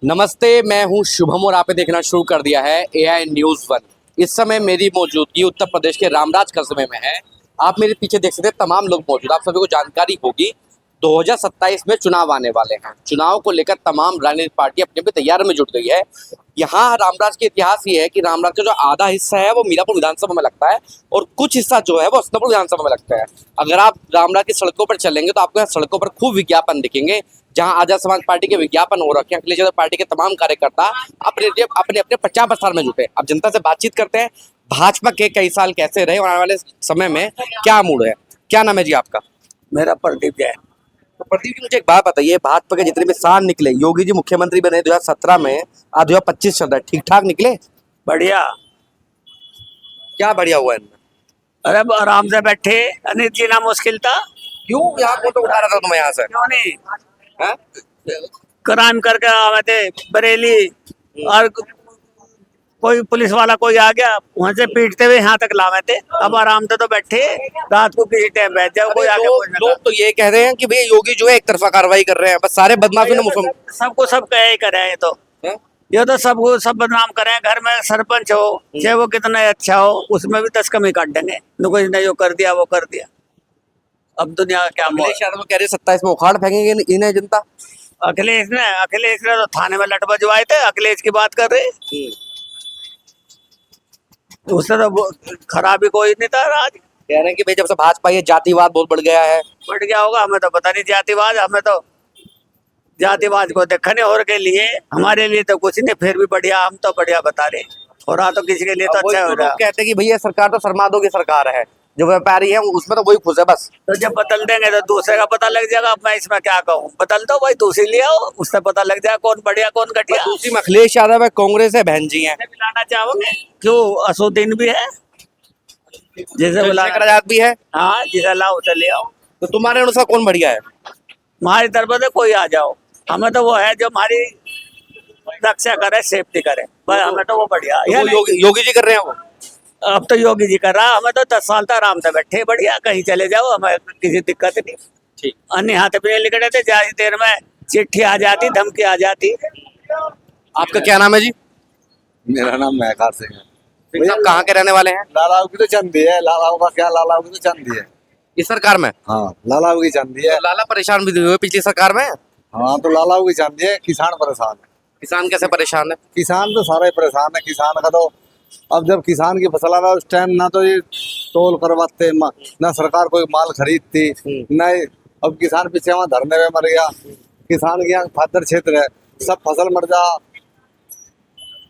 नमस्ते, मैं हूं शुभम और आपने देखना शुरू कर दिया है एआई न्यूज़ वन। इस समय मेरी मौजूदगी उत्तर प्रदेश के रामराज कस्बे में है। आप मेरे पीछे देख सकते हैं, तमाम लोग मौजूद। आप सभी को जानकारी होगी 2027 में चुनाव आने वाले हैं। चुनाव को लेकर तमाम राजनीतिक पार्टी अपनी अपनी तैयारी में जुट गई है। यहाँ रामराज के इतिहास ये है कि रामराज का जो आधा हिस्सा है वो मीरापुर विधानसभा में लगता है और कुछ हिस्सा जो है वो हसनपुर विधानसभा में लगता है। अगर आप रामराज की सड़कों पर चलेंगे तो आपको यहाँ सड़कों पर खूब विज्ञापन दिखेंगे, जहां आजाद समाज पार्टी के विज्ञापन हो रखे हैं। अखिलेश यादव पार्टी के तमाम कार्यकर्ता अपने अपने अपने प्रचार प्रसार में जुटे। अब जनता से बातचीत करते हैं, भाजपा के कई साल कैसे रहे और आने वाले समय में क्या मूड है। क्या नाम है जी आपका? मेरा प्रदीप जैन। तो प्रदीप जी, मुझे एक बात बताइए, भाजपा के जितने भी साल निकले, योगी जी मुख्यमंत्री बने 2017 में, आज 2025 चल रहा है, ठीक ठाक निकले? बढ़िया। क्या बढ़िया हुआ इनमें? अरे आराम से बैठे, अनिल जीना मुश्किल था। क्यों यहाँ फोटो उठा रहा था तुम्हें यहाँ से? क्यों नहीं? हैं? क्राइम करके आवे थे बरेली, और कोई पुलिस वाला कोई आ गया, वहां से पीटते हुए यहाँ तक लावे थे। अब आराम से तो बैठे, रात को किसी टाइम बैठ जाओ, कोई आगे लोग तो ये कह रहे हैं कि भैया योगी जो है एक तरफा कार्रवाई कर रहे हैं, बस सारे बदमाशों ने मुसलमान। सबको सब कहे ही करे। ये तो सबको सब बदनाम करें। घर में सरपंच हो चाहे वो कितना अच्छा हो, उसमें भी 10 कमी काट देंगे। कोई ने जो कर दिया वो कर दिया। अब दुनिया का क्या मोल। अखिलेश यादव कह रहे 27 में उखाड़ फेंकेंगे इन्हें जनता। अखिलेश ने तो थाने में लट बजवाए थे। अखिलेश की बात कर रहे, उससे तो खराबी कोई नहीं था। आज कह रहे हैं कि भाई जब से भाजपा ये जातिवाद बहुत बढ़ गया है। बढ़ गया होगा, हमें तो पता नहीं। जातिवाद, हमें तो जातिवाद को देखने और के लिए, हमारे लिए तो कुछ नहीं। फिर भी बढ़िया, हम तो बढ़िया बता रहे। हो रहा तो किसी के लिए तो अच्छा हो रहा। कहते हैं कि भैया सरकार तो शर्मादों की सरकार है, जो व्यापारी है उसमें तो वही खुश है बस। तो जब बदल देंगे तो दूसरे का पता लग जाएगा। अब मैं इसमें क्या कहूँ, बदल दो भाई, दूसरी ले आओ, उससे पता लग जाएगा कौन बढ़िया कौन घटिया। दूसरी में अखिलेश यादव है, कांग्रेस है, बहन जी है। बुलाना चाहोगे? क्यों, असुद्दीन भी है, जैसे बुलाना आजाद भी है। हाँ, जिसे लाओ उसे ले आओ। तो तुम्हारे अनुसार कौन बढ़िया है? हमारी तरफ से कोई आ जाओ, हमें तो वो है जो हमारी रक्षा करे, सेफ्टी करे, बस हमें तो वो बढ़िया। योगी जी कर रहे हैं वो। अब तो योगी जी कर रहा, हमें तो 10 साल तक आराम से बैठे बढ़िया, कहीं चले जाओ, हमें किसी दिक्कत नहीं। ठीक। अन्य हाथ भी नहीं लिखे थे, ज्यादा देर में चिट्ठी आ जाती, धमकी आ जाती। आपका क्या नाम है जी? मेरा नाम महकार सिंह है। सिंह साहब कहाँ के रहने वाले हैं? लालाऊ की तो चंदी है। लालाऊ का क्या, लालाऊ की तो चंदी है। इस सरकार में? हाँ, लालाऊ की चंदी है। तो लाला परेशान भी हुए पिछली सरकार में। हाँ, तो लालाऊ की चंदी है। किसान परेशान है। किसान कैसे परेशान है? किसान तो सारे परेशान है। किसान का तो अब जब किसान की फसल आ रहा है उस टाइम ना तो ये तोल करवाते, ना सरकार कोई माल खरीदती, न अब किसान पीछे वहाँ धरने में मर गया। किसान के यहाँ खातर क्षेत्र है, सब फसल मर जा,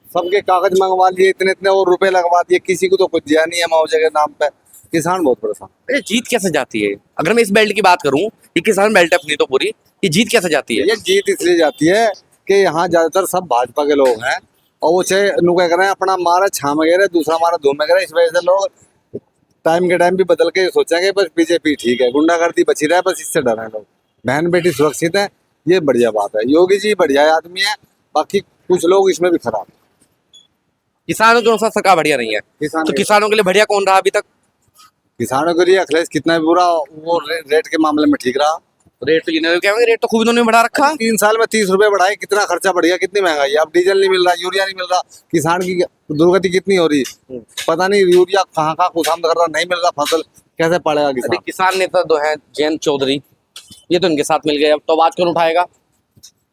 सबके कागज मंगवा लिए, इतने इतने और रुपए लगवा दिए, किसी को तो कुछ दिया नहीं है मुआवजे के नाम पे। किसान बहुत परेशान। अरे जीत कैसे जाती है? अगर मैं इस बेल्ट की बात करूं, ये किसान बेल्ट है अपनी तो पूरी, ये जीत कैसे जाती है? ये जीत इसलिए जाती है कि यहाँ ज्यादातर सब भाजपा के लोग हैं, और वो चाहे क्या करें, अपना मारा छाम गए, दूसरा मारा धूम गए। इस वजह से लोग टाइम के टाइम भी बदल के सोचेंगे बस बीजेपी ठीक है, गुंडागर्दी बची रहा है, बस इससे डर है लोग। बहन बेटी सुरक्षित है, ये बढ़िया बात है। योगी जी बढ़िया आदमी है, बाकी कुछ लोग इसमें भी खराब। किसानों के अनुसार सरकार बढ़िया नहीं है, तो किसानों के लिए बढ़िया कौन रहा अभी तक? किसानों के लिए अखिलेश कितना भी बुरा, वो रेट के मामले में ठीक रहा। रेट तो ये क्या, रेट तो खूब इन्होंने बढ़ा रखा। 3 साल में 30 रुपए बढ़ाए, कितना खर्चा बढ़ गया, कितनी महंगाई। अब डीजल नहीं मिल रहा, यूरिया नहीं मिल रहा, किसान की दुर्गति कितनी हो रही है। पता नहीं यूरिया कहाँ कहाँ खुशामद कर रहा, नहीं मिल रहा, फसल कैसे पड़ेगा किसान। किसान नेता जो है जयंत चौधरी, ये तो इनके साथ मिल गए, अब तो आवाज कौन उठाएगा?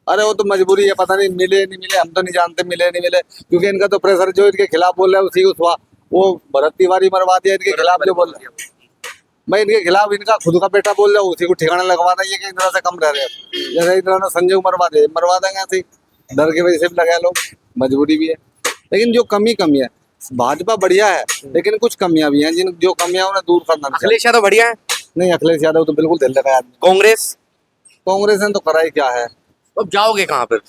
अरे वो तो मजबूरी है, पता नहीं मिले नहीं मिले, हम तो नहीं जानते मिले नहीं मिले, क्योंकि इनका तो प्रेशर जो इनके खिलाफ बोल रहा है उसी को वो भरत तिवारी मरवा दिया इनके खिलाफ जो बोल रहे हैं। मैं इनके खिलाफ, इनका खुद का बेटा बोल रहा हूँ, उसी को ठिकाना लगवा रहा है कि इंदिरा से कम रह रहे हैं। जैसे इंदिरा ने संजय को मरवा देंगे ऐसे ही, डर के वजह से भी लगा लोग, मजबूरी भी है। लेकिन जो कमी है, भाजपा बढ़िया है, लेकिन कुछ कमियां भी हैं, जिन जो कमियां उन्हें दूर करना चाहिए। अखिलेश यादव बढ़िया है? नहीं, अखिलेश यादव तो बिल्कुल दिल लगा आदमी। कांग्रेस ने तो करा ही क्या है। अब जाओगे कहाँ पर?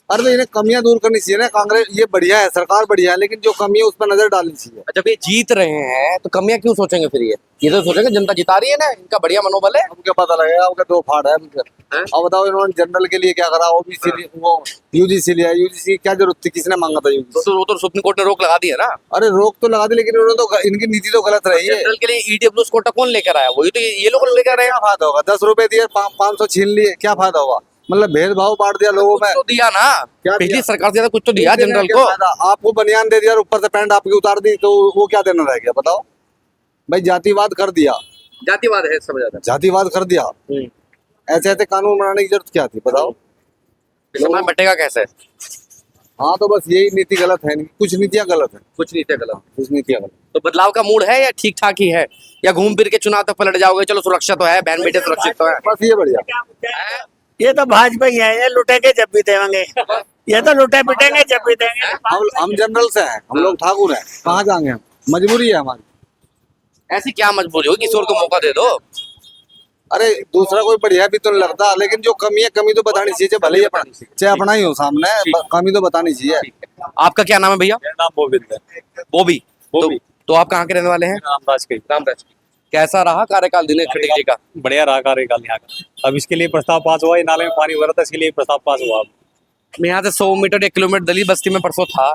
अरे तो इन्हें कमियां दूर करनी चाहिए ना। कांग्रेस ये बढ़िया है, सरकार बढ़िया है, लेकिन जो कमी है उस पर नजर डालनी चाहिए। जब ये जीत रहे हैं तो कमियां क्यों सोचेंगे फिर? ये तो सोचेंगे जनता जिता रही है ना, इनका बढ़िया मनोबल है। अब क्या पता लगेगा, उनका 2 फाड़ है। अब बताओ, इन्होंने जनरल के लिए क्या करा, ओबीसी वो यूजीसी लिया। यूजीसी की क्या जरूरत थी, किसने मांगा था यूजीसी? वो तो सुप्रीम कोर्ट ने रोक लगा दी है ना। अरे रोक तो लगा दी, लेकिन उन्होंने तो इनकी नीति तो गलत रही है। जनरल के लिए ईडब्ल्यूएस कोटा कौन लेकर आया? वही तो ये लोग लेकर आए। क्या फायदा होगा? 10 रुपए दिए, 500 छीन लिए, क्या फायदा होगा? मतलब भेदभाव बांट दिया लोगों में। तो दिया ना, क्या पिछली दिया? सरकार से ज्यादा कुछ तो दिया देने का जनरल क्या को। फायदा? आपको बनियान दे दिया और ऊपर से पैंट आपकी उतार दी, तो वो क्या देना रह गया बताओ। भाई जातिवाद कर दिया, जातिवाद है सब ज्यादा। जातिवाद कर दिया। ऐसे ऐसे कानून बनाने की जरूरत क्या थी बताओ। सामान बटेगा कैसे? हाँ तो बस यही नीति गलत है, नहीं कुछ नीतियाँ गलत है, कुछ नहीं थे गलत। कुछ नीतियाँ गलत। तो बदलाव का मूड है या ठीक ठाक ही है, या घूम फिर के चुनाव तक पलट जाओगे? चलो सुरक्षा तो है, बहन बेटे सुरक्षित तो है। बस ये बढ़िया। ये तो भाजपा ही है, ये लुटेंगे जब भी देंगे, ये तो लुटे पिटेंगे जब भी देंगे। हम जनरल से हैं, हम लोग ठाकुर हैं, कहाँ जाएंगे हम, मजबूरी है हमारी। ऐसी क्या मजबूरी हो, किसी और को मौका दे दो। अरे दूसरा कोई बढ़िया भी तो नहीं लगता, लेकिन जो कमी है कमी तो बतानी चाहिए, भले ही अपना चाहे अपना ही हो सामने, कमी तो बतानी चाहिए। आपका क्या नाम है भैया? मेरा नाम गोविंद है। बॉबी। तो आप कहाँ के रहने वाले हैं? रामदास के। रामराज। कैसा रहा कार्यकाल दिनेश खटीक जी का? बढ़िया रहा कार्यकाल यहाँ का। अब इसके लिए प्रस्ताव पास हुआ, ये नाले में पानी भरा था, इसके लिए प्रस्ताव पास हुआ। मैं यहाँ से 100 मीटर 1 किलोमीटर दलित बस्ती में परसों था,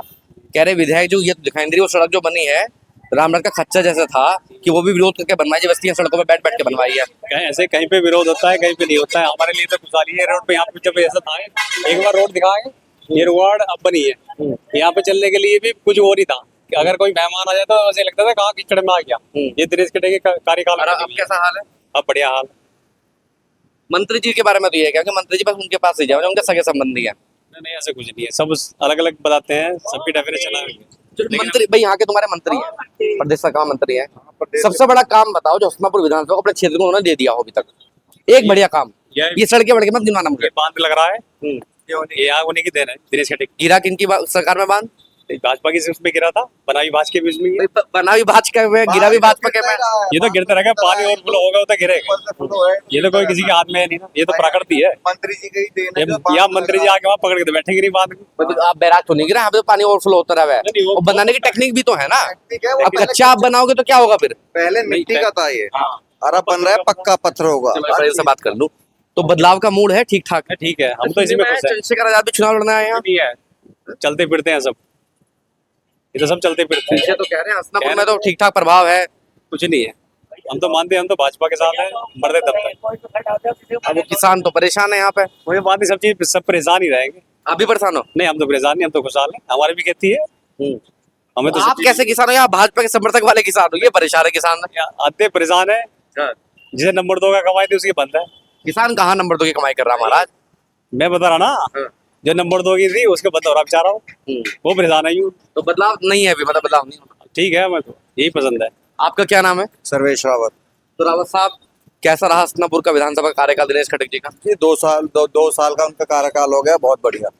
कह रहे विधायक जो ये दिखाई दे रही वो सड़क जो बनी है रामराज का खच्चा जैसा था, कि वो भी विरोध करके बनवाई, बस्तियां सड़कों पे बैठ बैठ के बनवाई है। कहीं ऐसे कहीं पे विरोध होता है, कहीं पे नहीं होता है। हमारे लिए तो खुशहाली है रोड पे। यहाँ पे जब ऐसा था, एक बार रोड दिखाए, ये रोड अब बनी है, यहाँ पे चलने के लिए भी कुछ वो नहीं था कि अगर कोई मेहमान आ जाए तो ऐसे लगता था कहाँ कीचड़ में आ गया। ये दिनेश खटीक के कार्यकाल और में अब कैसा हाल है? अब बढ़िया हाल। मंत्री जी के बारे में तो ये क्या कि मंत्री जी बस उनके पास ही जाओ, उनके सगे संबंधी है। नहीं ऐसा कुछ नहीं है, सब अलग अलग बताते हैं, सबकी डेफिनेशन अलग है। मंत्री भाई यहाँ के तुम्हारे मंत्री हैं, प्रदेश सरकार मंत्री है, सबसे बड़ा काम बताओ जो हसनापुर विधानसभा को अपने क्षेत्र को उन्होंने दे दिया हो अभी तक, एक बढ़िया काम। ये सड़के बढ़ के मत गिनवाना मुझे। ये बांध लग रहा है, ये यहाँ उन्हीं की देन है, दिनेश खटीक। गिरा किनकी सरकार में बांध? भाजपा की उसमें गिरा था, बनाई भाजपा के बीच में ये। बना भी भाजपा में, गिरा भी भाजपा के में। ये तो गिरता रहेगा, पानी और फ्लो होगा तो गिरेगा। ये तो कोई किसी के हाथ में है नहीं ना, ये तो प्रकृति है। मंत्री जी का ही देन है। यहाँ मंत्री जी आके वहाँ पकड़ के तो बैठेंगे नहीं बांध के। आप बैराज तो नहीं गिरा, यहाँ पे तो पानी ओवरफ्लो होता रहा है, नहीं, वो और बनाने की टेक्निक भी तो है ना। अब पहले कच्चा आप बनाओगे तो क्या होगा फिर? पहले मिट्टी का था ये, और अब बन रहा है पक्का पत्थर होगा। मैं से बात कर लूं तो बदलाव का मूड है, ठीक ठाक है। ठीक है, हम तो इसी में खुश हैं। चंद्रशेखर आजाद भी चुनाव लड़ना है यहाँ। नहीं है, चलते फिरते हैं सब, ये तो सब चलते फिरते पीछे हैं, तो कह रहे हैं हसनापुर में तो ठीक ठाक प्रभाव है। कुछ नहीं है। हम तो मानते हैं, हम तो भाजपा के साथ हैं, मरते तब तक। अब वो किसान तो परेशान है यहाँ पे। कोई बात नहीं, सब चीज सब परेशान ही रहेंगे। आप भी परेशान हो? नहीं हम तो परेशान नहीं, हम तो खुशहाल हैं, हमारी भी खेती है। हमें तो आप कैसे किसान हो? यहाँ भाजपा के समर्थक वाले किसान हो, ये परेशान है किसान। आते परेशान है, जिसे नंबर 2 का कमाई थी उसकी बंद है। किसान कहाँ नंबर 2 की कमाई कर रहा है महाराज? मैं बता रहा ना, जो नंबर 2 की थी उसके बंद हो रहा बेचारा, वो परेशान है यूं। तो बदलाव नहीं है अभी, मतलब बदलाव नहीं होना। ठीक है, मैं तो यही पसंद है। आपका क्या नाम है? सर्वेश रावत। तो रावत साहब, कैसा रहा हसनापुर का विधानसभा कार्यकाल दिनेश खटीक जी का? ये 2 साल का उनका कार्यकाल हो गया, बहुत बढ़िया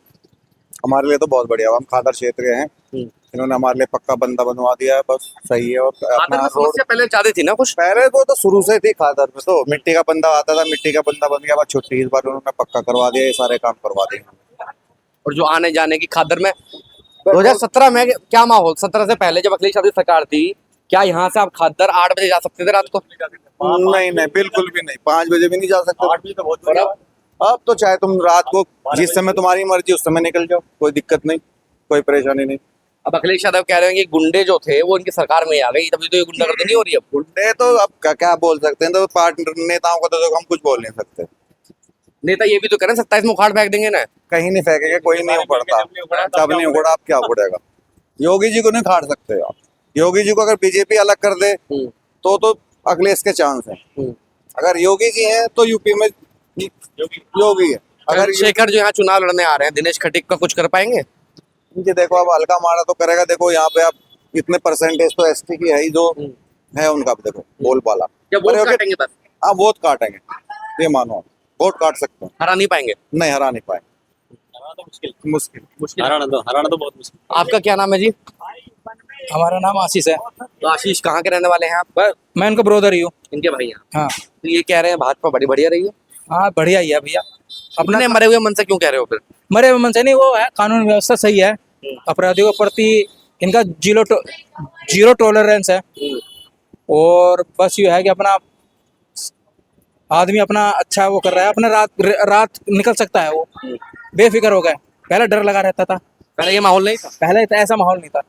हमारे लिए, तो बहुत बढ़िया। हम खादर क्षेत्र के हैं, इन्होंने हमारे लिए पक्का बंदा बनवा दिया है, बस सही है। और अपना रोड समस्या पहले ज्यादा थी ना कुछ? पहले तो शुरू से थी खादर में, तो मिट्टी का बंदा आता था, मिट्टी का बंदा बन गया, बाद छुट्टी, इस बार उन्होंने पक्का करवा दिया, ये सारे काम करवा दिए। और जो आने जाने की खादर में 2017 में क्या माहौल, 17 से पहले जब अखिलेश यादव सरकार थी, क्या यहाँ से आप खादर 8 बजे जा सकते थे रात को? नहीं नहीं, बिल्कुल भी नहीं, 5 बजे भी नहीं जा सकते। 8 बजे तो बहुत बढ़िया। अब तो चाहे तुम रात को जिस समय तुम्हारी मर्जी उस समय निकल जाओ, कोई दिक्कत नहीं, कोई परेशानी नहीं। अब अखिलेश यादव कह रहे हैं कि गुंडे जो थे वो इनकी सरकार में ही आ गई, तभी तो ये गुंडागर्दी नहीं हो रही। अब गुंडे तो अब क्या बोल सकते हैं, तो पार्टी नेताओं को तो हम कुछ बोल नहीं सकते। नेता ये भी तो कह रहे हैं 27 में उखाड़ फेंक देंगे ना। कहीं नहीं फेंकेंगे, कोई नहीं उखड़ता, सब नहीं उखड़ा, आप क्या उखड़ेगा? योगी जी को नहीं खाड़ सकते आप। योगी जी को अगर बीजेपी अलग कर दे तो अखिलेश के चांस है। अगर योगी जी हैं तो यूपी में योगी है। अगर शेखर जो यहाँ चुनाव लड़ने आ रहे हैं, दिनेश खटीक का कुछ कर पाएंगे? जी देखो, अब हल्का मारा तो करेगा। देखो यहाँ पे अब इतने परसेंटेज तो एसटी की है ही, जो है उनका, देखो बोलबाला। क्या वोट काटेंगे बस? हाँ वोट काटेंगे, ये मानो आप, वोट काट सकते हैं, हरा नहीं पाएंगे? नहीं हरा नहीं पाए, हराना तो मुश्किल, मुश्किल। हराना तो बहुत मुश्किल। आपका क्या नाम है जी? हमारा नाम आशीष है। तो आशीष कहाँ के रहने वाले हैं आप? मैं इनका ब्रोदर ही हूँ। इनके भाई हैं। हाँ तो ये कह रहे हैं भाजपा बड़ी बढ़िया रही है। हाँ, बढ़िया ही है भैया। अपने मरे हुए मन से क्यों कह रहे हो फिर? मरे हुए मन से नहीं, वो है कानून व्यवस्था सही है, अपराधियों के प्रति इनका जीरो टॉलरेंस है। और बस ये है कि अपना आदमी अपना अच्छा वो कर रहा है, अपना रात निकल सकता है, वो बेफिक्र हो गए। पहले डर लगा रहता था, पहले ये माहौल नहीं था। पहले तो ऐसा माहौल नहीं था।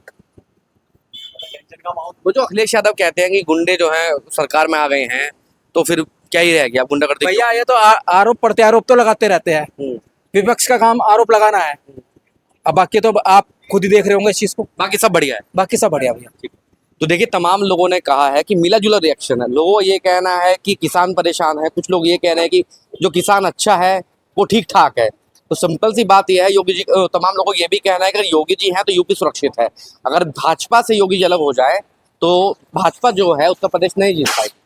वो जो अखिलेश यादव कहते हैं कि गुंडे जो हैं सरकार में आ गए हैं, तो फिर क्या ही रह गया गुंडागर्दी भैया ये तो आरोप प्रत्यारोप तो लगाते रहते हैं, हम्म। विपक्ष का काम आरोप लगाना है। अब बाकी तो आप खुद ही देख रहे होंगे इस चीज को, बाकी सब बढ़िया है। बाकी सब बढ़िया भैया। तो देखिए तमाम लोगों ने कहा है कि मिला जुला रिएक्शन है। लोगों का ये कहना है कि किसान परेशान है, कुछ लोग ये कह रहे हैं कि जो किसान अच्छा है वो ठीक ठाक है। तो सिंपल सी बात यह है, योगी जी तमाम लोगों को ये भी कहना है कि अगर योगी जी हैं तो यूपी सुरक्षित है। अगर भाजपा से योगी जी अलग हो जाए तो भाजपा जो है उत्तर प्रदेश नहीं जीत पाएगी।